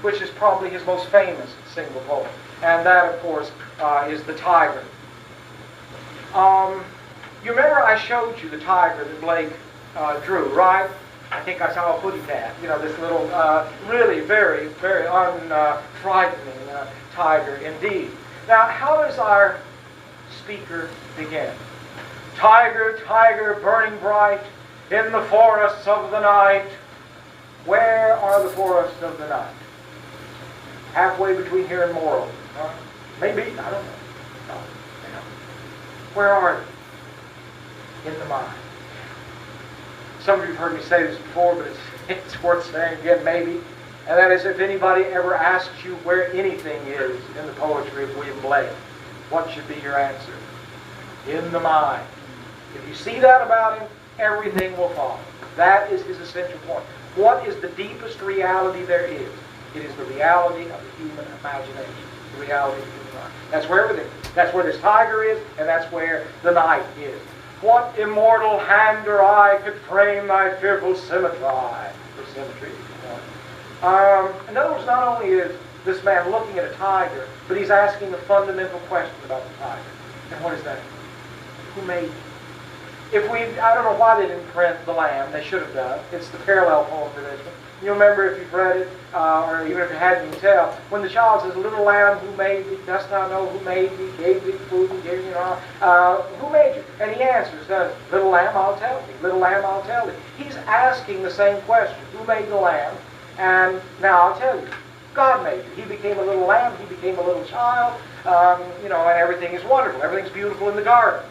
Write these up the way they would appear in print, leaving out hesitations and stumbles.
which is probably his most famous single poem. And that, of course, is the Tyger. You remember I showed you the Tyger that Blake drew, right? I think I saw a footy cat, this little, really very, very unfrightening tiger indeed. Now, how does our speaker begin? Tyger, Tyger, burning bright in the forests of the night. Where are the forests of the night? Halfway between here and Morrow. Maybe, I don't know. No, they don't. Where are they? In the mind. Some of you have heard me say this before, but it's worth saying again, maybe. And that is, if anybody ever asks you where anything is in the poetry of William Blake, what should be your answer? In the mind. If you see that about him, everything will follow. That is his essential point. What is the deepest reality there is? It is the reality of the human imagination. The reality of the human mind. That's where everything is. That's where this tiger is, and that's where the night is. What immortal hand or eye could frame thy fearful symmetry? Or symmetry. In other words, not only is this man looking at a tiger, but he's asking a fundamental question about the tiger. And what is that? Who made it? I don't know why they didn't print The Lamb. They should have done. It's the parallel poem to this one. You remember, if you've read it, or even if you hadn't, you can tell, when the child says, little lamb, who made thee? Dost thou know who made thee? Gave thee food and gave thee, who made you? And he answers, little lamb, I'll tell thee. Little lamb, I'll tell thee. He's asking the same question. Who made the lamb? And now I'll tell you. God made you. He became a little lamb. He became a little child. And everything is wonderful. Everything's beautiful in the garden.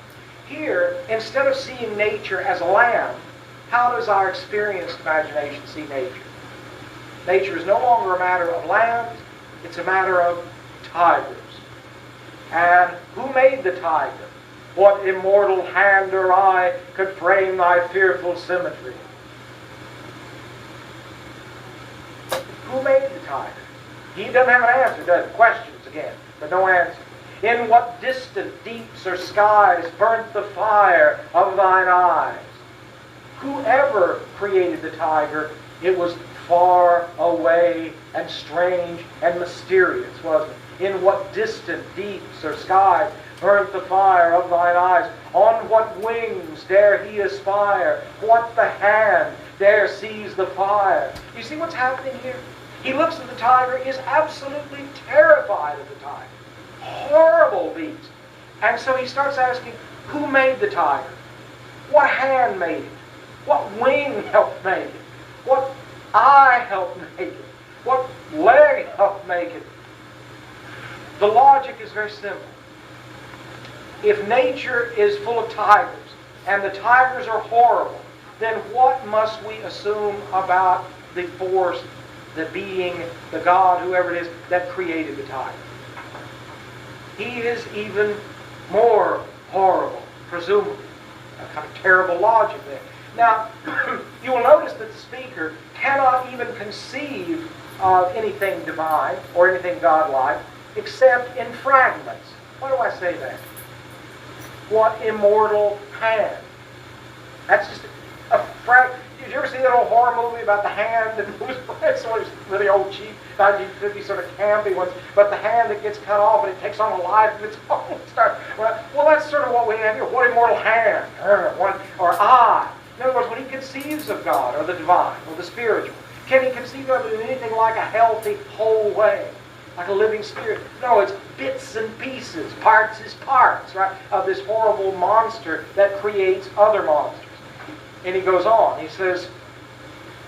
Here, instead of seeing nature as a lamb, how does our experienced imagination see nature? Nature is no longer a matter of lambs, it's a matter of tigers. And who made the tiger? What immortal hand or eye could frame thy fearful symmetry? Who made the tiger? He doesn't have an answer, does he? Questions again, but no answer. In what distant deeps or skies burnt the fire of thine eyes? Whoever created the tiger, it was far away and strange and mysterious, wasn't it? In what distant deeps or skies burnt the fire of thine eyes? On what wings dare he aspire? What the hand dare seize the fire? You see what's happening here? He looks at the tiger, is absolutely terrified of the tiger. Horrible beast. And so he starts asking, who made the tiger? What hand made it? What wing helped make it? What eye helped make it? What leg helped make it? The logic is very simple. If nature is full of tigers, and the tigers are horrible, then what must we assume about the force, the being, the God, whoever it is, that created the tiger? He is even more horrible, presumably. A kind of terrible logic there. Now, you will notice that the speaker cannot even conceive of anything divine or anything godlike except in fragments. Why do I say that? What immortal hand? That's just a fragment. Did you ever see that old horror movie about the hand that moves? It's always really old, cheap, 1950 sort of campy ones. But the hand that gets cut off and it takes on a life of its own. Well, that's sort of what we have here. What immortal hand? Or eye? In other words, when he conceives of God or the divine or the spiritual, can he conceive of it in anything like a healthy, whole way? Like a living spirit? No, it's bits and pieces, parts is parts, right? Of this horrible monster that creates other monsters. And he goes on, he says,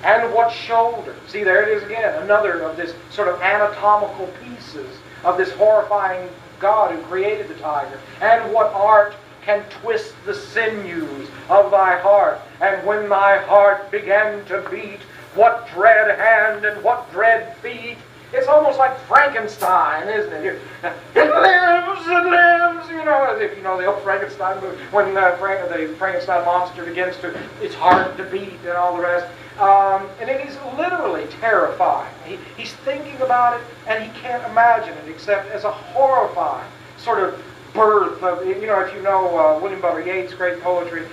and what shoulder? See, there it is again, another of this sort of anatomical pieces of this horrifying God who created the tiger. And what art can twist the sinews of thy heart? And when thy heart began to beat, what dread hand and what dread feet? It's almost like Frankenstein, isn't it? It lives, as if, the old Frankenstein movie, when the Frankenstein monster begins to, it's hard to beat and all the rest. And it is literally terrifying. He's thinking about it, and he can't imagine it except as a horrifying sort of birth of, if you know William Butler Yeats' great poetry,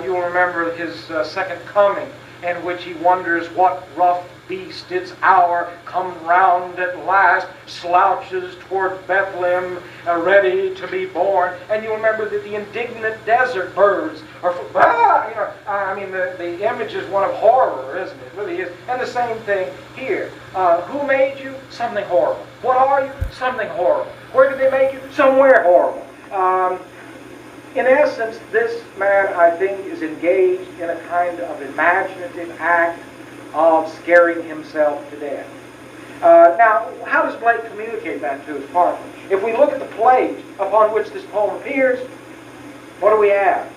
you will remember his Second Coming, in which he wonders what rough beast, its hour come round at last, slouches toward Bethlehem, ready to be born. And you remember that the indignant desert birds are, the image is one of horror, isn't it? It really is. And the same thing here. Who made you? Something horrible. What are you? Something horrible. Where did they make you? Somewhere horrible. In essence, this man, I think, is engaged in a kind of imaginative act of scaring himself to death. Now, how does Blake communicate that to his partner? If we look at the plate upon which this poem appears, what do we have?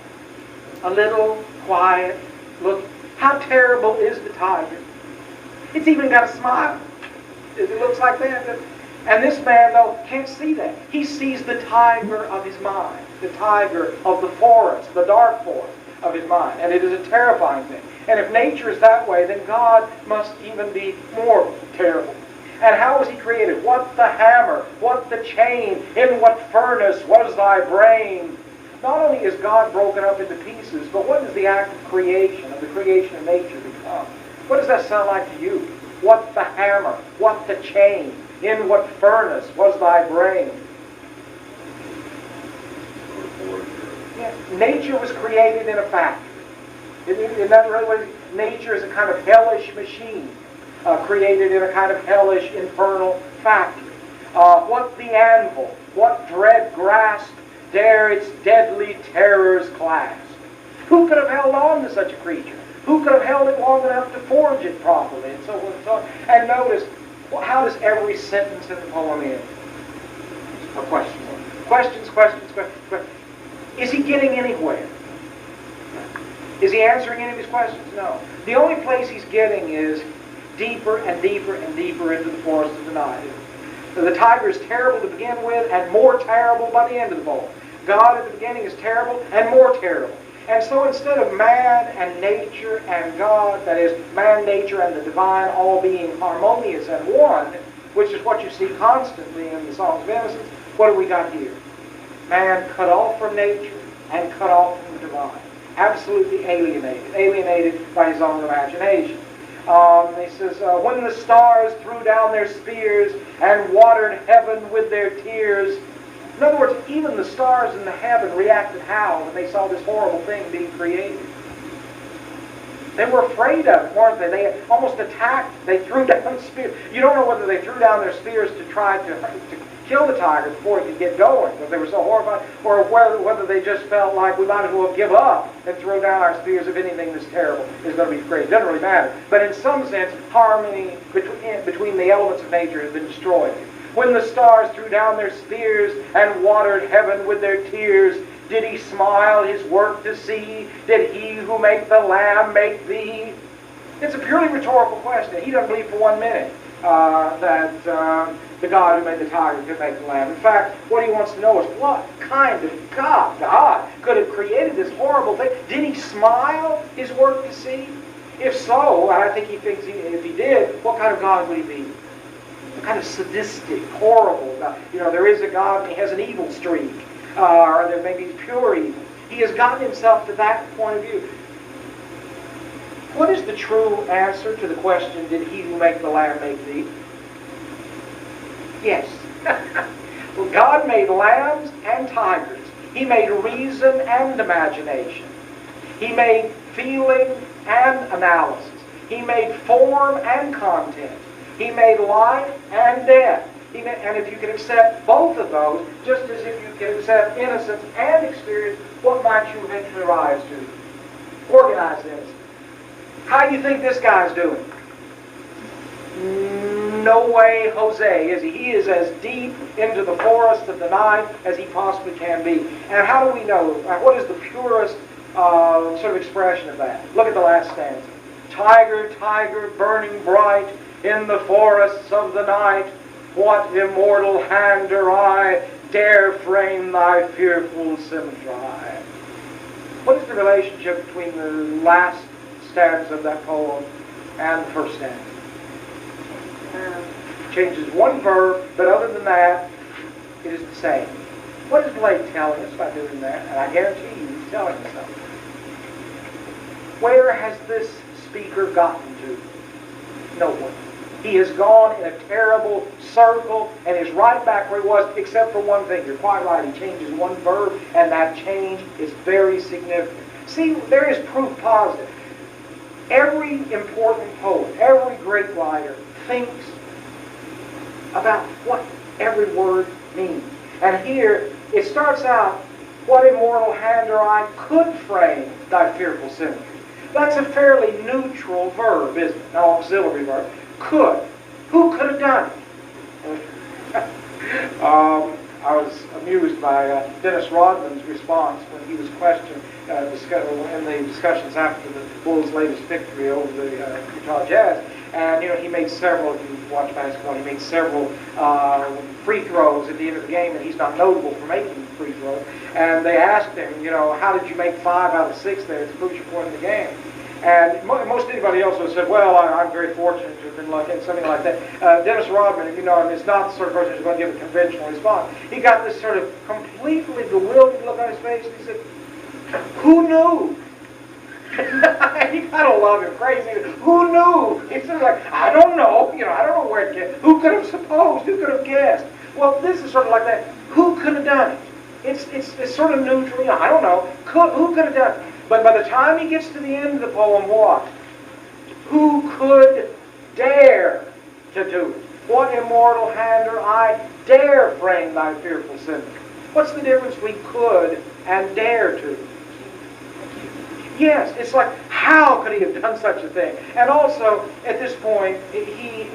A little, quiet look. How terrible is the tiger? It's even got a smile. It looks like that. And this man, though, can't see that. He sees the tiger of his mind, the tiger of the forest, the dark forest of his mind. And it is a terrifying thing. And if nature is that way, then God must even be more terrible. And how was he created? What the hammer? What the chain? In what furnace was thy brain? Not only is God broken up into pieces, but what does the act of creation, of the creation of nature become? What does that sound like to you? What the hammer? What the chain? In what furnace was thy brain? Yeah, nature was created in a factory. Isn't that really what nature is? A kind of hellish machine created in a kind of hellish infernal factory. What the anvil? What dread grasp dare its deadly terrors clasp? Who could have held on to such a creature? Who could have held it long enough to forge it properly? And so forth and so on. And notice, how does every sentence in the poem end? A question. Questions, questions, questions, questions. Is he getting anywhere? Is he answering any of his questions? No. The only place he's getting is deeper and deeper and deeper into the forest of the night. The tiger is terrible to begin with and more terrible by the end of the poem. God at the beginning is terrible and more terrible. And so instead of man and nature and God, that is, man, nature, and the divine all being harmonious and one, which is what you see constantly in the Songs of Innocence, what do we got here? Man cut off from nature and cut off from the divine. Absolutely alienated by his own imagination. He says, when the stars threw down their spears and watered heaven with their tears. In other words, even the stars in the heaven reacted how when they saw this horrible thing being created? They were afraid of it, weren't they? They almost attacked. They threw down spears. You don't know whether they threw down their spears to try to kill the tiger before he could get going, because they were so horrified, or whether they just felt like we might as well give up and throw down our spears if anything this terrible is going to be created. It doesn't really matter. But in some sense, harmony between the elements of nature has been destroyed. When the stars threw down their spears and watered heaven with their tears, did he smile his work to see? Did he who make the lamb make thee? It's a purely rhetorical question. He doesn't believe for 1 minute that the God who made the tiger could make the lamb. In fact, what he wants to know is what kind of God could have created this horrible thing? Did he smile his work to see? If so, and I think he thinks if he did, what kind of God would he be? What kind of sadistic, horrible God? You know, there is a God and he has an evil streak. Or there maybe he's pure evil. He has gotten himself to that point of view. What is the true answer to the question, did he who make the lamb make thee? Yes. Well, God made lambs and tigers. He made reason and imagination. He made feeling and analysis. He made form and content. He made life and death. And if you can accept both of those, just as if you can accept innocence and experience, what might you eventually rise to? Organized innocence. How do you think this guy's doing? No way Jose is he. He is as deep into the forest of the night as he possibly can be. And how do we know? What is the purest sort of expression of that? Look at the last stanza. Tiger, tiger, burning bright in the forests of the night, what immortal hand or eye dare frame thy fearful symmetry? What is the relationship between the last stanza of that poem and the first stanza? Changes one verb, but other than that, it is the same. What is Blake telling us by doing that? And I guarantee you he's telling us something. Where has this speaker gotten to? nowhere. He has gone in a terrible circle and is right back where he was, except for one thing. You're quite right. He changes one verb, and that change is very significant. See, there is proof positive. Every important poet, every great writer thinks about what every word means. And here, it starts out, what immortal hand or eye could frame thy fearful symmetry. That's a fairly neutral verb, isn't it? No auxiliary verb. Could. Who could have done it? I was amused by Dennis Rodman's response when he was questioned in the discussions after the Bulls' latest victory over the Utah Jazz. And, he made several, if you watch basketball, he made several free throws at the end of the game, and he's not notable for making free throws. And they asked him, how did you make 5 out of 6 there at the crucial point in the game? And most anybody else would have said, well, I'm very fortunate to have been lucky, and something like that. Dennis Rodman, if you know him, is not the sort of person who's going to give a conventional response. He got this sort of completely bewildered look on his face, and he said, who knew? You gotta love him crazy. Who knew? It's sort of like, I don't know. I don't know where it came. Who could have supposed? Who could have guessed? Well, this is sort of like that. Who could have done it? It's sort of neutral. I don't know. Who could have done it? But by the time he gets to the end of the poem, what? Who could dare to do it? What immortal hand or eye dare frame thy fearful symmetry? What's the difference between could and dare to? Yes, it's like, how could he have done such a thing? And also, at this point, he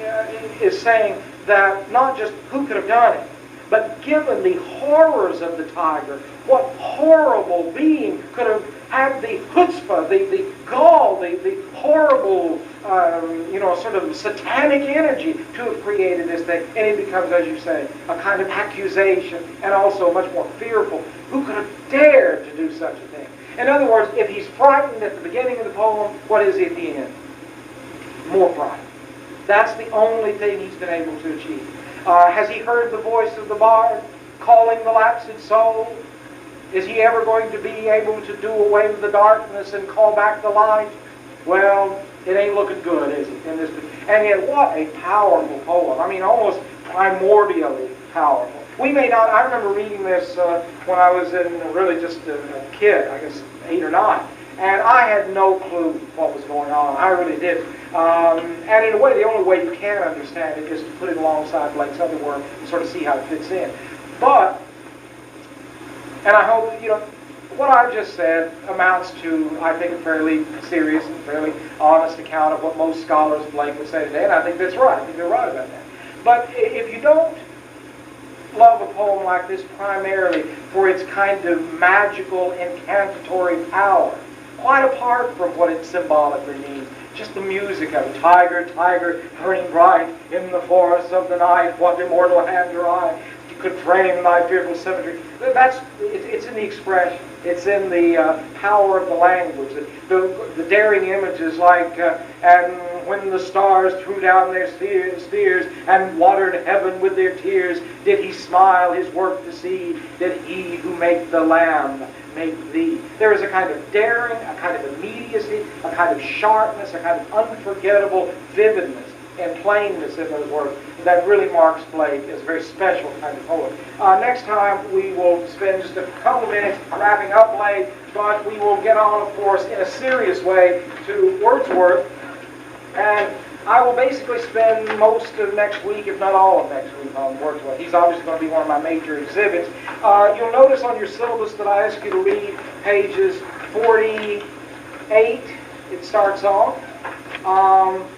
is saying that not just who could have done it, but given the horrors of the Tyger, what horrible being could have had the chutzpah, the gall, the horrible, sort of satanic energy to have created this thing. And it becomes, as you say, a kind of accusation and also much more fearful. Who could have dared to do such a thing? In other words, if he's frightened at the beginning of the poem, what is he at the end? More frightened. That's the only thing he's been able to achieve. Has he heard the voice of the bard calling the lapsed soul? Is he ever going to be able to do away with the darkness and call back the light? Well, it ain't looking good, is it? And yet, what a powerful poem. I mean, almost primordially powerful. We may not, I remember reading this when I was really just a kid, I guess 8 or 9. And I had no clue what was going on. I really didn't. And in a way, the only way you can understand it is to put it alongside Blake's other work and sort of see how it fits in. But, and I hope, what I've just said amounts to, I think, a fairly serious and fairly honest account of what most scholars of Blake would say today, and I think that's right. I think they're right about that. But if you don't love a poem like this primarily for its kind of magical, incantatory power, quite apart from what it symbolically means, just the music of it. Tyger, Tyger, burning bright in the forest of the night, what immortal hand or eye could frame thy fearful symmetry. It's in the expression. It's in the power of the language. The daring images like, and when the stars threw down their spears and watered heaven with their tears, did he smile his work to see? Did he who made the lamb make thee? There is a kind of daring, a kind of immediacy, a kind of sharpness, a kind of unforgettable vividness and plainness in those words that really marks Blake as a very special kind of poet. Next time we will spend just a couple minutes wrapping up Blake, but we will get on, of course, in a serious way to Wordsworth. And I will basically spend most of next week, if not all of next week, on Wordsworth. He's obviously going to be one of my major exhibits. You'll notice on your syllabus that I ask you to read pages 48, it starts on,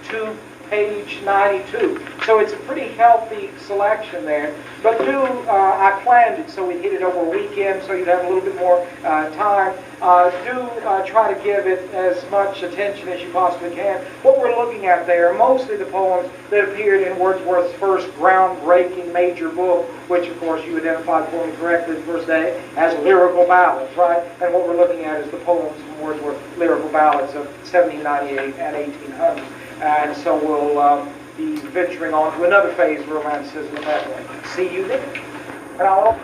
to page 92. So it's a pretty healthy selection there. But I planned it so we'd hit it over a weekend so you'd have a little bit more time. Try to give it as much attention as you possibly can. What we're looking at there are mostly the poems that appeared in Wordsworth's first groundbreaking major book, which of course you identified for me correctly the first day as lyrical ballads, right? And what we're looking at is the poems from Wordsworth's lyrical ballads of 1798 and 1800. And so we'll be venturing on to another phase of romanticism at that point. See you then. And I'll